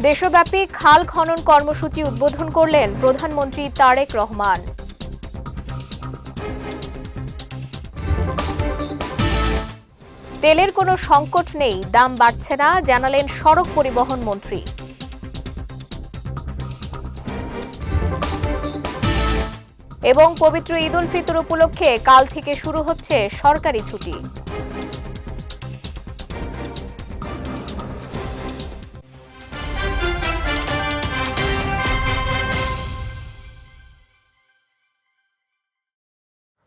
দেশব্যাপী খাল খনন কর্মসূচি উদ্বোধন করলেন প্রধানমন্ত্রী তারেক রহমান। তেলের কোনো সংকট নেই, দাম বাড়ছে না, জানালেন সড়ক পরিবহন মন্ত্রী। এবং পবিত্র ঈদ উল ফিতর উপলক্ষে কাল থেকে শুরু হচ্ছে সরকারি ছুটি।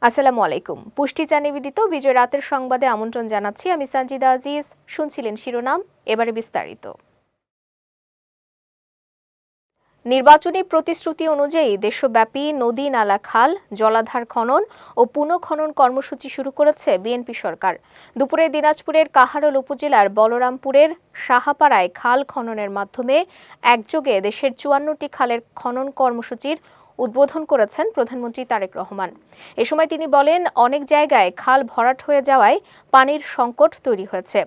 আসসালামু আলাইকুম। পুষ্টিচা নিবেদিত বিজয় রাতের সংবাদে আমন্ত্রণ জানাচ্ছি আমি সঞ্জিদা আজিজ। শুনছিলেন শিরোনাম, এবারে বিস্তারিত। নির্বাচনী প্রতিশ্রুতি অনুযায়ী দেশব্যাপী নদী নালা খাল জলাধার খনন ও পুনঃখনন কর্মসূচি শুরু করেছে বিএনপি সরকার। দুপুরে দিনাজপুরের কাহারোল উপজেলার বলরামপুরের সাহাপাড়ায় খাল খননের মাধ্যমে একযোগে দেশের ৫৪টি খালের খনন কর্মসূচির উদ্বোধন করেছেন প্রধানমন্ত্রী তারেক রহমান। এ সময় তিনি বলেন, অনেক জায়গায় খাল ভরাট হয়ে যাওয়ায় পানির সংকট তৈরি হয়েছে।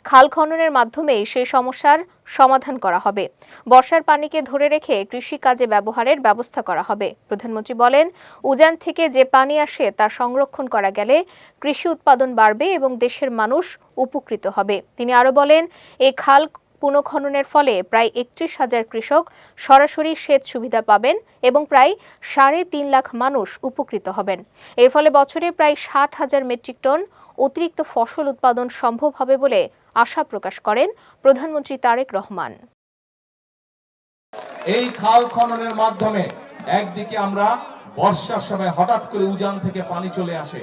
খাল খননের মাধ্যমেই সেই সমস্যার সমাধান করা হবে। বর্ষার পানিকে ধরে রেখে কৃষিকাজে ব্যবহারের ব্যবস্থা করা হবে। প্রধানমন্ত্রী বলেন, উজান থেকে যে পানি আসে তা সংরক্ষণ করা গেলে কৃষি উৎপাদন বাড়বে এবং দেশের মানুষ উপকৃত হবে। তিনি আরও বলেন, এই খাল পুনঃখননের ফলে প্রায় ৩১,০০০ কৃষক সরাসরি সেচ সুবিধা পাবেন এবং প্রায় ৩.৫ লাখ মানুষ উপকৃত হবেন। এর ফলে বছরে প্রায় ৬০,০০০ মেট্রিক টন অতিরিক্ত ফসল উৎপাদন সম্ভব হবে বলে আশা প্রকাশ করেন প্রধানমন্ত্রী তারেক রহমান। এই খাল খননের মাধ্যমে একদিকে আমরা বর্ষার সময় হঠাৎ করে উজান থেকে পানি চলে আসে,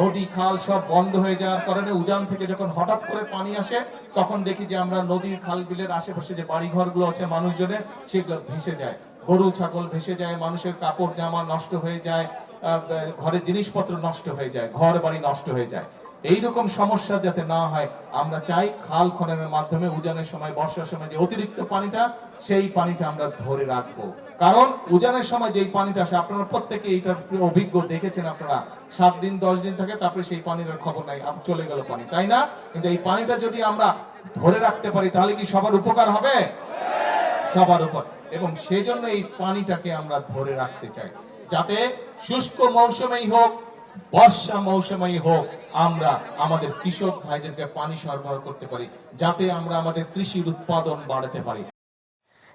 নদী খাল সব বন্ধ হয়ে যাওয়ার কারণে উজান থেকে যখন হঠাৎ করে পানি আসে তখন দেখি যে আমরা নদীর খাল বিলের আশেপাশে যে বাড়িঘরগুলো আছে মানুষজনের, সেগুলো ভেসে যায়, গরু ছাগল ভেসে যায়, মানুষের কাপড় জামা নষ্ট হয়ে যায়, ঘরের জিনিসপত্র নষ্ট হয়ে যায়, ঘর বাড়ি নষ্ট হয়ে যায়। এইরকম সমস্যা যাতে না হয় আমরা চাই খাল খননের মাধ্যমে উজানের সময় বর্ষার সময় যে অতিরিক্ত পানিটা, সেই পানিটা আমরা ধরে রাখবো। কারণ উজানের সময় যেই পানিটা আসে, আপনারা প্রত্যেকে এইটার অভিজ্ঞ দেখেছেন, আপনারা 7 দিন 10 দিন থাকে, তারপরে সেই পানির খবর নাই, চলে গেল পানি, তাই না? কিন্তু এই পানিটা যদি আমরা ধরে রাখতে পারি তাহলে কি সবার উপকার হবে? সবার উপর। এবং সেই জন্য এই পানিটাকে আমরা ধরে রাখতে চাই, যাতে শুষ্ক মৌসুমেই হোক বর্ষা মৌসুমেই হোক আমরা আমাদের কৃষক ভাইদেরকে পানি সরবরাহ করতে পারি, যাতে আমরা আমাদের কৃষির উৎপাদন বাড়াতে পারি।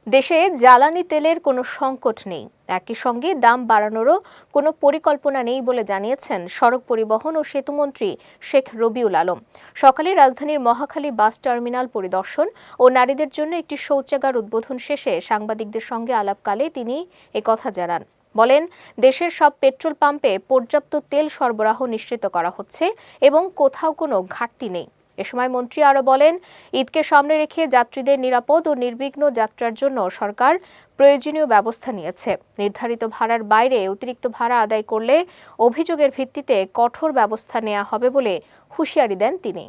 দেশে জ্বালানি তেলের কোনো সংকট নেই, একই সঙ্গে দাম বাড়ানোরও কোনো পরিকল্পনা নেই বলে জানিয়েছেন সড়ক পরিবহন ও সেতুমন্ত্রী শেখ রবিউল আলম। সকালে রাজধানীর মহাখালী বাস টার্মিনাল পরিদর্শন ও নারীদের জন্য একটি শৌচাগার উদ্বোধন শেষে সাংবাদিকদের সঙ্গে আলাপকালে তিনি একথা জানান। বলেন, দেশের সব পেট্রোল পাম্পে পর্যাপ্ত তেল সরবরাহ নিশ্চিত করা হচ্ছে এবং কোথাও কোনো ঘাটতি নেই। এ সময় মন্ত্রী আরও বলেন, ঈদকে সামনে রেখে যাত্রীদের নিরাপদ ও নির্বিঘ্ন যাত্রার জন্য সরকার প্রয়োজনীয় ব্যবস্থা নিয়েছে। নির্ধারিত ভাড়ার বাইরে অতিরিক্ত ভাড়া আদায় করলে অভিযোগের ভিত্তিতে কঠোর ব্যবস্থা নেওয়া হবে বলে হুঁশিয়ারি দেন তিনি।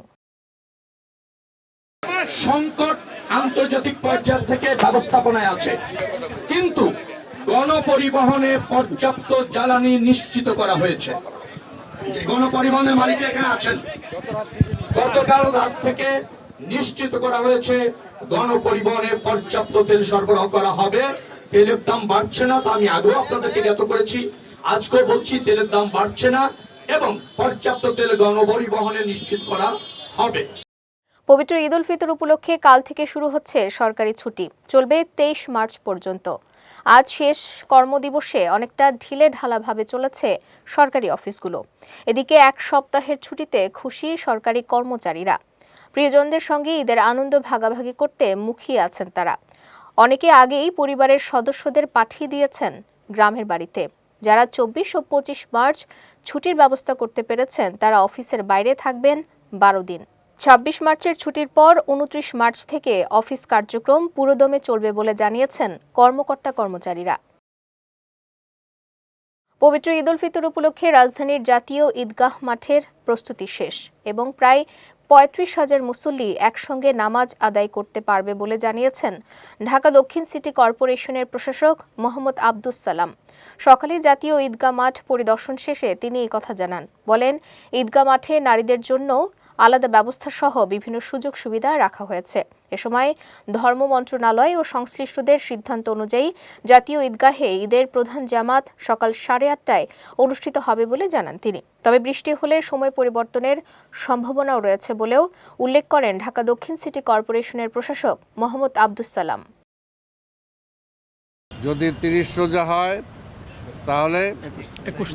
সংকট আন্তর্জাতিক পর্যায় থেকে ব্যবস্থাপনায় আছে, কিন্তু গণপরিবহনে পর্যাপ্ত জ্বালানি নিশ্চিত করা হয়েছে। গণপরিবহনের মালিক এখানে আছেন, গতকাল রাত থেকে নিশ্চিত করা হয়েছে গণপরিবহনে পর্যাপ্ত তেল সরবরাহ করা হবে। তেলের দাম বাড়ছে না, তা আমি আগেও আপনাদেরকে জ্ঞাত করেছি, আজকেও বলছি তেলের দাম বাড়ছে না এবং পর্যাপ্ত তেল গণপরিবহনে নিশ্চিত করা হবে। পবিত্র ঈদ উল ফিতর উপলক্ষে কাল থেকে শুরু হচ্ছে সরকারি ছুটি, চলবে 23 মার্চ পর্যন্ত। আজ শেষ কর্মদিবসে অনেকটা ঢিলে ঢালাভাবে চলেছে সরকারি অফিসগুলো। এদিকে এক সপ্তাহের ছুটিতে খুশি সরকারি কর্মচারীরা। প্রিয়জনদের সঙ্গে ঈদের আনন্দ ভাগাভাগি করতে মুখিয়ে আছেন তারা। অনেকে আগেই পরিবারের সদস্যদের পাঠিয়ে দিয়েছেন গ্রামের বাড়িতে। যারা 24 ও 25 মার্চ ছুটির ব্যবস্থা করতে পেরেছেন তারা অফিসের বাইরে থাকবেন 12 দিন। 26 মার্চের ছুটির পর 29 মার্চ থেকে অফিস কার্যক্রম পুরোদমে চলবে বলে জানিয়েছেন কর্মকর্তা কর্মচারীরা। পবিত্র ঈদ উল ফিতর উপলক্ষে রাজধানীর জাতীয় ঈদগাহ মাঠের প্রস্তুতি শেষ এবং প্রায় ৩৫,০০০ মুসল্লি একসঙ্গে নামাজ আদায় করতে পারবে বলে জানিয়েছেন ঢাকা দক্ষিণ সিটি কর্পোরেশনের প্রশাসক মোহাম্মদ আব্দুস সালাম। সকালে জাতীয় ঈদগাহ মাঠ পরিদর্শন শেষে তিনি এই কথা জানান। বলেন, ঈদগাহ মাঠে নারীদের জন্য আলাদা ব্যবস্থা সহ বিভিন্ন সুযোগ সুবিধা রাখা হয়েছে। এ সময় ধর্ম মন্ত্রণালয় ও সংশ্লিষ্টদের সিদ্ধান্ত অনুযায়ী জাতীয় ঈদগাহে ঈদের প্রধান জামাত সকাল 8:30টায় অনুষ্ঠিত হবে বলে জানান তিনি। তবে বৃষ্টি হলে সময় পরিবর্তনের সম্ভাবনাও রয়েছে বলেও উল্লেখ করেন ঢাকা দক্ষিণ সিটি কর্পোরেশনের প্রশাসক মোহাম্মদ আব্দুস সালাম। যদি 30 রোজা হয় তাহলে 21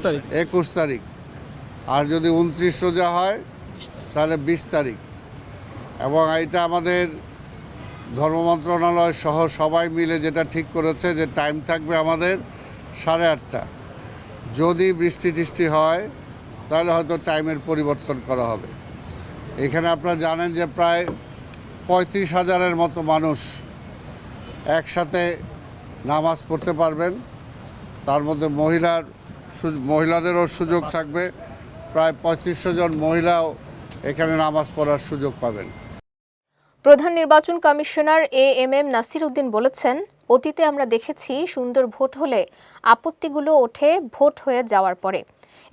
তারিখ, আর যদি 29 রোজা হয় তাহলে 20 তারিখ। এবং এটা আমাদের ধর্ম মন্ত্রণালয় সহ সবাই মিলে যেটা ঠিক করেছে যে টাইম থাকবে আমাদের 8:30টা। যদি বৃষ্টি টিষ্টি হয় তাহলে হয়তো টাইমের পরিবর্তন করা হবে। এখানে আপনারা জানেন যে প্রায় 35,000-এর মতো মানুষ একসাথে নামাজ পড়তে পারবেন। তার মধ্যে মহিলাদেরও সুযোগ থাকবে, প্রায় 3500 জন মহিলাও এখানে নামাজ পড়ার সুযোগ পাবেন। প্রধান নির্বাচন কমিশনার AMM নাসির উদ্দিন বলেছেন, অতীতে আমরা দেখেছি সুন্দর ভোট হলে আপত্তিগুলো ওঠে ভোট হয়ে যাওয়ার পরে।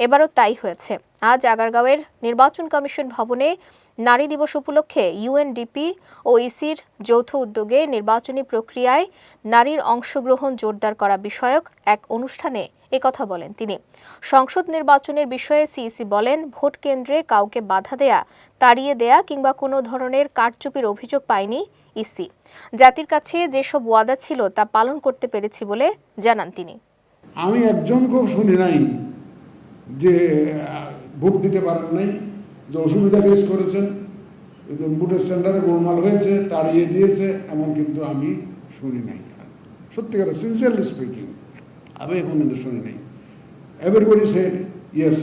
এবারও তাই হয়েছে। আজ আগারগাঁওয়ের নির্বাচন কমিশন ভবনে নারী দিবস উপলক্ষে UNDP ও ইসির যৌথ উদ্যোগে নির্বাচনী প্রক্রিয়ায় নারীর অংশগ্রহণ জোরদার করা বিষয়ক এক অনুষ্ঠানে একথা বলেন তিনি। সংসদ নির্বাচনের বিষয়ে CEC বলেন, ভোট কেন্দ্রে কাউকে বাধা দেয়া, তাড়িয়ে দেয়া কিংবা কোনো ধরনের কারচুপির অভিযোগ পায়নি ইসি। জাতির কাছে যেসব ওয়াদা ছিল তা পালন করতে পেরেছি বলে জানান তিনি। আমি একজনকেও শুনি নাই যে ভোট দিতে পারেন নাই, যে অসুবিধা ফেস করেছেন, ভোটের সেন্টারে গোলমাল হয়েছে, তাড়িয়ে দিয়েছে, এমন কিন্তু আমি শুনি নাই। সত্যিকার সিনসিয়ারলি স্পিকিং আমি এখন কিন্তু শুনি নাই। Everybody shed yes.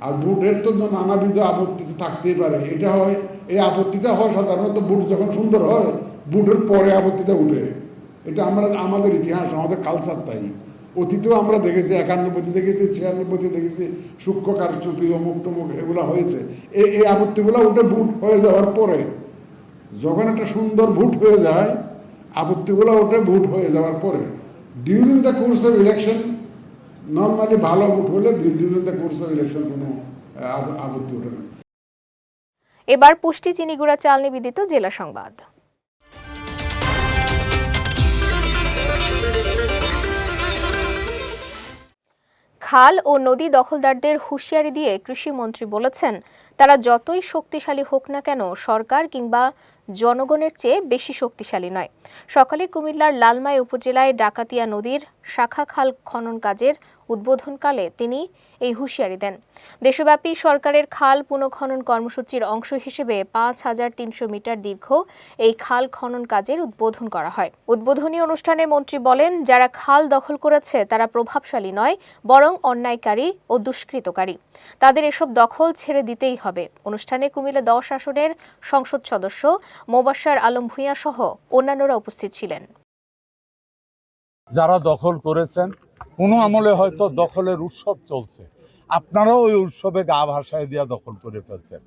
আর ভোটের তো নানাবিধ আপত্তি তো থাকতেই পারে। এটা হয়, এই আপত্তিটা হয় সাধারণত ভোট যখন সুন্দর হয়, ভোটের পরে আপত্তিটা উঠে। এটা আমাদের ইতিহাস, আমাদের কালচার। তাই অতীতেও আমরা দেখেছি, 91-তে দেখেছি, 96-তে দেখেছি, সূক্ষ্ম কারচুপি, অমুক টমুক এগুলো হয়েছে। এই আপত্তিগুলো উঠে ভোট হয়ে যাওয়ার পরে। যখন একটা সুন্দর ভোট হয়ে যায়, আপত্তিগুলো উঠে ভোট হয়ে যাওয়ার পরে। During the course of election normally ভালো ভোট হলে during the course of election কোনো আপত্তি ওঠে না। এবার পুষ্টি চিনিগুড়া চাল নিবেদিত জেলা সংবাদ। খাল ও নদী দখলদারদের হুঁশিয়ারি দিয়ে কৃষিমন্ত্রী বলেছেন, তারা যতই শক্তিশালী হোক না কেন সরকার কিংবা জনগণের চেয়ে বেশি শক্তিশালী নয়। সকালে কুমিল্লার লালমাই উপজেলায় ডাকাতিয়া নদীর শাখা খাল খনন কাজের উদ্বোধনকালে তিনি এই হুঁশিয়ারি দেন। দেশব্যাপী সরকারের খাল পুনঃখনন কর্মসূচির অংশ হিসেবে 5300 মিটার দীর্ঘ এই খাল খনন কাজের উদ্বোধন করা হয়। উদ্বোধনী অনুষ্ঠানে মন্ত্রী বলেন, যারা খাল দখল করেছে তারা প্রভাবশালী নয়, বরং অন্যায়কারী ও দুষ্কৃতকারী। তাদের এসব দখল ছেড়ে দিতেই হবে। অনুষ্ঠানে কুমিল্লা 10 আসনের সংসদ সদস্য মোবাশ্বের আলম ভূঁইয়া সহ অন্যান্যরা উপস্থিত ছিলেন। যারা দখল করেছেন, কোনো আমলে হয়তো দখলের উৎসব চলছে, আপনারাও ওই উৎসবে গা ভাসায় দিয়া দখল করে ফেলছেন।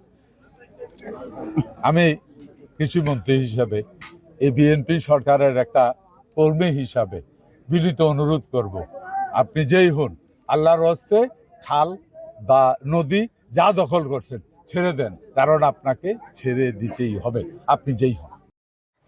আমি কৃষিমন্ত্রী হিসাবে, এই বিএনপি সরকারের একটা কর্মী হিসাবে বিনীত অনুরোধ করব, আপনি যেই হন, আল্লাহর হস্তে খাল বা নদী যা দখল করছেন ছেড়ে দেন, কারণ আপনাকে ছেড়ে দিতেই হবে, আপনি যেই হন।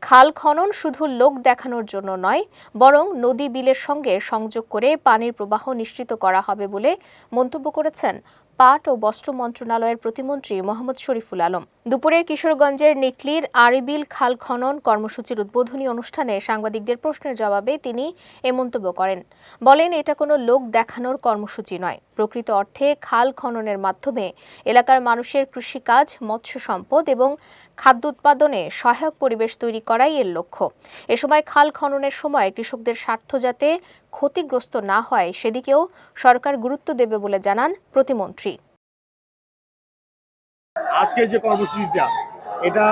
খাল খনন শুধু লোক দেখানোর জন্য নয়, বরং নদী বিলের সঙ্গে সংযোগ করে পানির প্রবাহ নিশ্চিত করা হবে বলে মন্তব্য করেছেন পাট ও বস্ত্র মন্ত্রণালয়ের প্রতিমন্ত্রী মোহাম্মদ শরীফুল আলম। দুপুরে কিশোরগঞ্জের নিকলির আরিবিল খাল খনন কর্মসূচির উদ্বোধনী অনুষ্ঠানে সাংবাদিকদের প্রশ্নের জবাবে তিনি এ মন্তব্য করেন। বলেন, এটা কোনো লোক দেখানোর কর্মসূচি নয়। প্রকৃত অর্থে খাল খননের মাধ্যমে এলাকার মানুষের কৃষিকাজ, মৎস্য সম্পদ এবং খাদ্য উৎপাদনে সহায়ক পরিবেশ তৈরি করাই এর লক্ষ্য। এ সময় খাল খননের সময় কৃষকদের স্বার্থ যাতে ক্ষতিগ্রস্ত না হয় সেদিকেও সরকার গুরুত্ব দেবে বলে জানান প্রতিমন্ত্রী। আজকের যে কর্মসূচিটা, এটা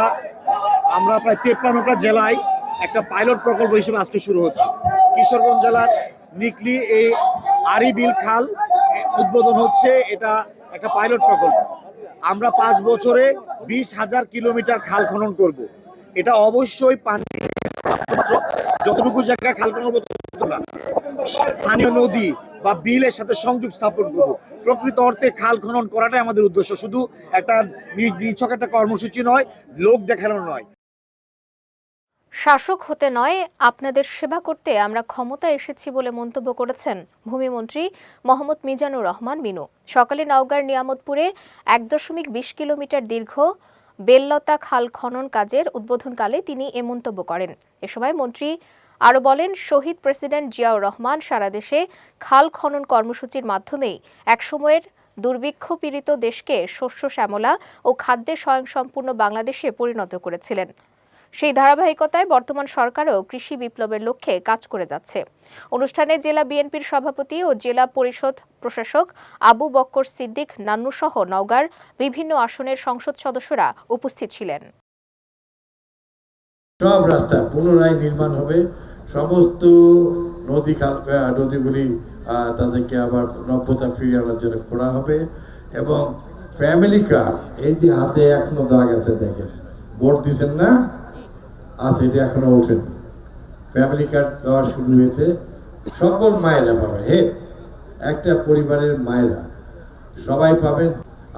আমরা প্রায় 53টা জেলায় একটা পাইলট প্রকল্প হিসেবে আজকে শুরু হচ্ছে। কিশোরগঞ্জ জেলার নিকলি এই আরিবিল খাল উদ্বোধন হচ্ছে। এটা একটা পাইলট প্রকল্প। আমরা 5 বছরে 20,000 কিলোমিটার খাল খনন করব। এটা অবশ্যই পানি যতটুকু জায়গায় খাল খনন করব না, স্থানীয় নদী বা বিলের সাথে সংযোগ স্থাপন করব। প্রকৃত অর্থে খাল খনন করাটাই আমাদের উদ্দেশ্য, শুধু একটা নিছক একটা কর্মসূচি নয়, লোক দেখানো নয়। শাসক হতে নয়, আপনাদের সেবা করতে আমরা ক্ষমতায় এসেছি বলে মন্তব্য করেছেন ভূমিমন্ত্রী মোহাম্মদ মিজানুর রহমান মিনু। সকালে নওগাঁর নিয়ামতপুরে 1.20 কিলোমিটার দীর্ঘ বেললতা খাল খনন কাজের উদ্বোধনকালে তিনি এ মন্তব্য করেন। এ সময় মন্ত্রী আরও বলেন, শহীদ প্রেসিডেন্ট জিয়াউর রহমান সারা দেশে খাল খনন কর্মসূচির মাধ্যমেই একসময়ের দুর্ভিক্ষ পীড়িত দেশকে শস্য শ্যামলা ও খাদ্যে স্বয়ংসম্পূর্ণ বাংলাদেশে পরিণত করেছিলেন। সেই ধারাবাহিকতায় বর্তমান সরকারও কৃষি বিপ্লবের লক্ষ্যে কাজ করে যাচ্ছে। অনুষ্ঠানে জেলা বিএনপির সভাপতি ও জেলা পরিষদ প্রশাসক আবু বক্কর সিদ্দিক নান্নু সহ নওগাঁর বিভিন্ন আসনের সংসদ সদস্যরা উপস্থিত ছিলেন। সব রাস্তা পুনরায় নির্মাণ হবে, সমস্ত নদীগুলি তাদেরকে আবার নব্যতা ফিরিয়ে আনার জন্য খোঁড়া হবে এবং ফ্যামিলি কার, এই যে হাতে এখনো দাগ আছে দেখেন, ভোট দিচ্ছেন না, আছে এটা এখনো ওঠেন, ফ্যামিলি কার্ড দেওয়া শুরু হয়েছে, সকল মায়েরা পাবে, একটা পরিবারের মায়েরা সবাই পাবেন।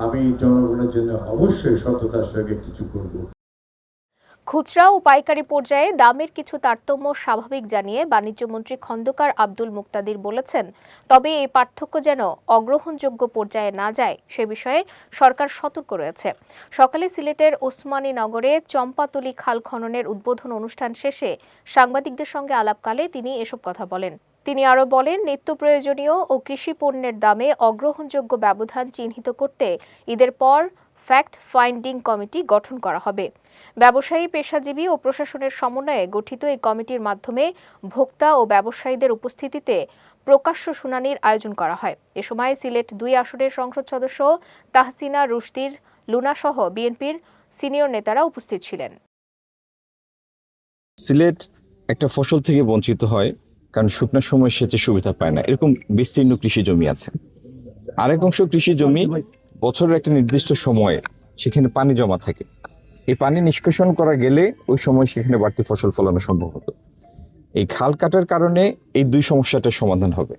আমি জনগণের জন্য অবশ্যই সততার সঙ্গে কিছু করব। খুচরা ও পাইকারি পর্যায়ে দামের কিছু তারতম্য স্বাভাবিক জানিয়ে বাণিজ্যমন্ত্রী খন্দকার আব্দুল মুক্তাদির বলেছেন, তবে এই পার্থক্য যেন অগ্রহণযোগ্য পর্যায়ে না যায় সে বিষয়ে সরকার সতর্ক রয়েছে। সকালে সিলেটের ওসমানী নগরে চম্পাতলী খাল খননের উদ্বোধন অনুষ্ঠান শেষে সাংবাদিকদের সঙ্গে আলাপকালে তিনি এসব কথা বলেন। তিনি আরও বলেন, নিত্য প্রয়োজনীয় ও কৃষি পণ্যের দামে অগ্রহণযোগ্য ব্যবধান চিহ্নিত করতে ঈদের পর ফ্যাক্ট ফাইন্ডিং কমিটি গঠন করা হবে। ব্যবসায়ী, পেশাজীবী ও প্রশাসনের সমন্বয়ে গঠিত এই কমিটির মাধ্যমে ভোক্তা ও ব্যবসায়ীদের উপস্থিতিতে প্রকাশ্য শুনানির আয়োজন করা হয়। এ সময় সিলেট 2 আসনের সংসদ সদস্য তাহসিনা রুশদীর লুনা সহ বিএনপির সিনিয়র নেতারা উপস্থিত ছিলেন। সিলেট একটা ফসল থেকে বঞ্চিত হয় কারণ শুকনোর সময় সেচের সুবিধা পায় না, এরকম বিস্তীর্ণ কৃষি জমি আছে। আরেক অংশ কৃষি জমি বছরের একটা নির্দিষ্ট সময়ে সেখানে পানি জমা থাকে, এই পানি নিষ্কাশন করা গেলে ওই সময় সেখানে বাড়তি ফসল ফলানো সম্ভব হতো। এই খাল কাটার কারণে এই দুই সমস্যাটার সমাধান হবে।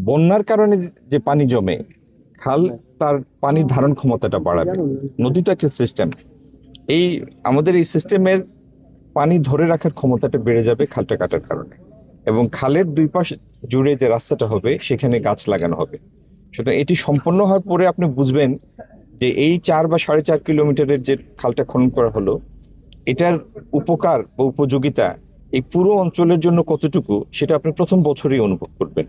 বন্যার কারণে যে পানি জমে, খাল তার পানি ধারণ ক্ষমতাটা বাড়াবে। নদী তো একটা সিস্টেম, আমাদের এই সিস্টেমের পানি ধরে রাখার ক্ষমতাটা বেড়ে যাবে খালটা কাটার কারণে, এবং খালের দুই পাশ জুড়ে যে রাস্তাটা হবে সেখানে গাছ লাগানো হবে। সুতরাং এটি সম্পন্ন হওয়ার পরে আপনি বুঝবেন যে এই 4 বা 4.5 কিলোমিটারের যে খালটা খনন করা হলো, এটার উপকার বা উপযোগিতা এই পুরো অঞ্চলের জন্য কতটুকু, সেটা আপনি প্রথম বছরই অনুভব করবেন।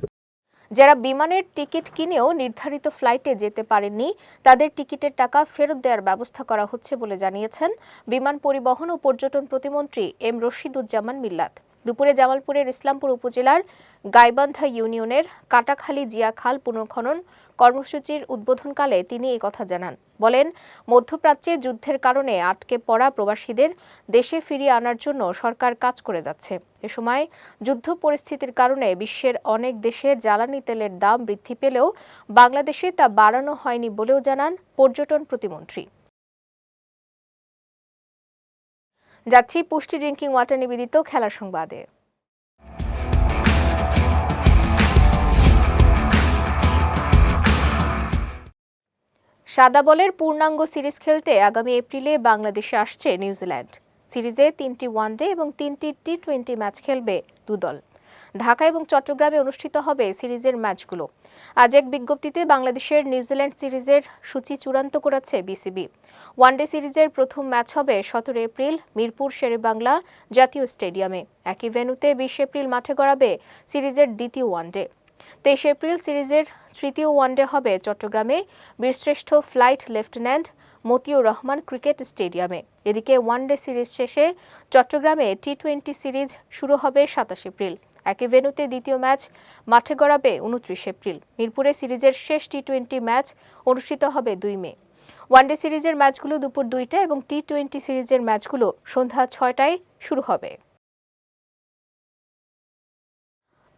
যারা বিমানের টিকিট কিনেও নির্ধারিত ফ্লাইটে যেতে পারেননি, তাদের টিকিটের টাকা ফেরত দেওয়ার ব্যবস্থা করা হচ্ছে বলে জানিয়েছেন বিমান পরিবহন ও পর্যটন প্রতিমন্ত্রী এম রশিদুজ্জামান মিল্লাত। দুপুরে জামালপুরের ইসলামপুর উপজেলার গাইবান্ধা ইউনিয়নের কাটাখালী জিয়া খাল পুনর্খনন কর্মসূচির উদ্বোধনকালে তিনি এই কথা জানান। বলেন, মধ্যপ্রাচ্যে যুদ্ধের কারণে আটকে পড়া প্রবাসীদের দেশে ফিরিয়ে আনার জন্য সরকার কাজ করে যাচ্ছে। এ সময় যুদ্ধ পরিস্থিতির কারণে বিশ্বের অনেক দেশে জ্বালানি তেলের দাম বৃদ্ধি পেলেও বাংলাদেশে তা বাড়ানো হয়নি বলেও জানান পর্যটন প্রতিমন্ত্রী। যাচ্ছি পুষ্টি ড্রিঙ্কিং ওয়াটার নিবেদিত খেলার সংবাদে। সাদা বলের পূর্ণাঙ্গ সিরিজ খেলতে আগামী এপ্রিলে বাংলাদেশে আসছে নিউজিল্যান্ড। সিরিজে 3টি ওয়ানডে এবং 3টি টি-20 ম্যাচ খেলবে 2 দল। ঢাকা এবং চট্টগ্রামে অনুষ্ঠিত হবে সিরিজের ম্যাচগুলো। আজ এক বিজ্ঞপ্তিতে বাংলাদেশের নিউজিল্যান্ড সিরিজের সূচি চূড়ান্ত করেছে বিসিবি। ওয়ানডে সিরিজের প্রথম ম্যাচ হবে 17 এপ্রিল মিরপুর শেরেবাংলা জাতীয় স্টেডিয়ামে। একই ভেন্যুতে 20 এপ্রিল মাঠে গড়াবে সিরিজের দ্বিতীয় ওয়ানডে। 23 এপ্রিল সিরিজের তৃতীয় ওয়ানডে হবে চট্টগ্রামে বীরশ্রেষ্ঠ flight lieutenant Motiur Rahman cricket স্টেডিয়ামে। এদিকে ওয়ানডে সিরিজ শেষে চট্টগ্রামে টি-20 সিরিজ শুরু হবে 27 এপ্রিল। একই ভেন্যুতে দ্বিতীয় ম্যাচ মাঠে গড়াবে 29 এপ্রিল। মিরপুরে সিরিজের শেষ টি-20 ম্যাচ অনুষ্ঠিত হবে 2 মে। ওয়ানডে সিরিজের ম্যাচগুলো দুপুর 2টায় এবং টি-20 সিরিজের ম্যাচগুলো সন্ধ্যা 6টায় শুরু হবে।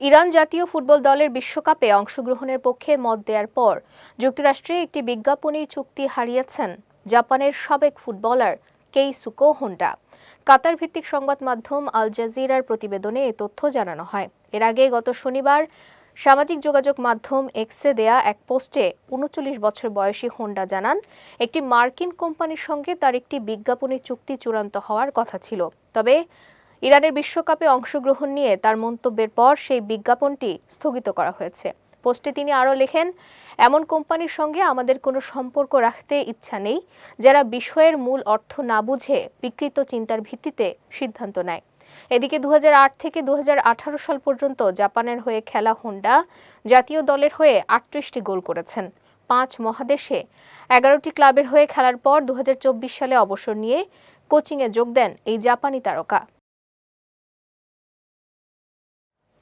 ইরান জাতীয় ফুটবল দলের বিশ্বকাপে অংশগ্রহণের পক্ষে মত দেওয়ার পর যুক্তরাষ্ট্রে একটি বিজ্ঞাপনী চুক্তি হারিয়েছেন জাপানের সাবেক ফুটবলার কেইসুকো হোন্ডা। কাতার ভিত্তিক সংবাদ মাধ্যম আল জাজিরার প্রতিবেদনে এ তথ্য জানানো হয়। এর আগে গত শনিবার সামাজিক যোগাযোগ মাধ্যম এক্সে দেয়া এক পোস্টে ৩৯ বছর বয়সী হোন্ডা জানান, একটি মার্কিন কোম্পানির সঙ্গে তার একটি বিজ্ঞাপনী চুক্তি চূড়ান্ত হওয়ার কথা ছিল। তবে ইরানের বিশ্বকাপে অংশগ্রহণ নিয়ে তার মন্তব্যের পর সেই বিজ্ঞাপনটি স্থগিত করা হয়েছে। পোস্টে তিনি আরও লেখেন, এমন কোম্পানির সঙ্গে আমাদের কোনো সম্পর্ক রাখতে ইচ্ছা নেই, যারা বিষয়ের মূল অর্থ না বুঝে বিকৃত চিন্তার ভিত্তিতে সিদ্ধান্ত নেয়। এদিকে 2008 থেকে 2018 সাল পর্যন্ত জাপানের হয়ে খেলা হোন্ডা জাতীয় দলের হয়ে 38টি গোল করেছেন। 5 মহাদেশে 11টি ক্লাবের হয়ে খেলার পর 2024 সালে অবসর নিয়ে কোচিংয়ে যোগ দেন এই জাপানি তারকা।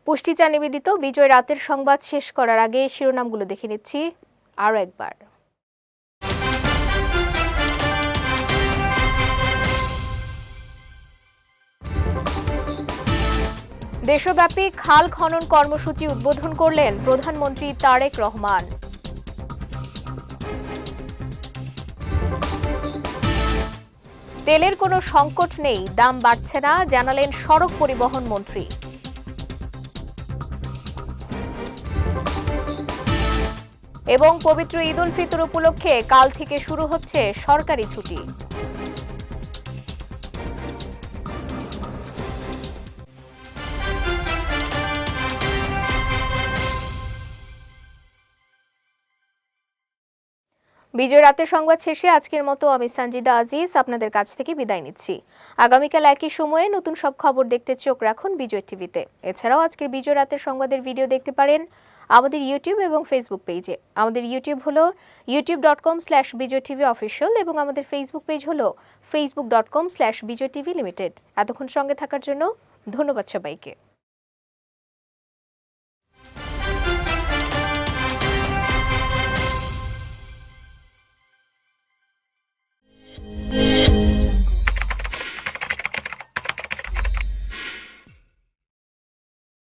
পুষ্টিচা নিবেদিত বিজয় রাতের সংবাদ শেষ করার আগে শিরোনামগুলো দেখে নিচ্ছি আরও একবার। দেশব্যাপী খাল খনন কর্মসূচি উদ্বোধন করলেন প্রধানমন্ত্রী তারেক রহমান। তেলের কোনো সংকট নেই, দাম বাড়ছে না, জানালেন সড়ক পরিবহন মন্ত্রী। এবং পবিত্র ঈদ উল ফিতর উপলক্ষে কাল থেকে শুরু হচ্ছে সরকারি ছুটি। বিজয় রাতের সংবাদ শেষে আজকের মতো আমি সঞ্জিদা আজিজ আপনাদের কাছ থেকে বিদায় নিচ্ছি। আগামীকাল একই সময়ে নতুন সব খবর দেখতে চোখ রাখুন বিজয় টিভিতে। এছাড়াও আজকের বিজয় রাতের সংবাদের ভিডিও দেখতে পারেন আমাদের ইউটিউব এবং ফেসবুক পেজে। আমাদের ইউটিউব হলো youtube.com/bijaytvofficial এবং আমাদের ফেসবুক পেজ হলো facebook.com/bijaytvlimited। এতক্ষণ সঙ্গে থাকার জন্য ধন্যবাদ সবাইকে।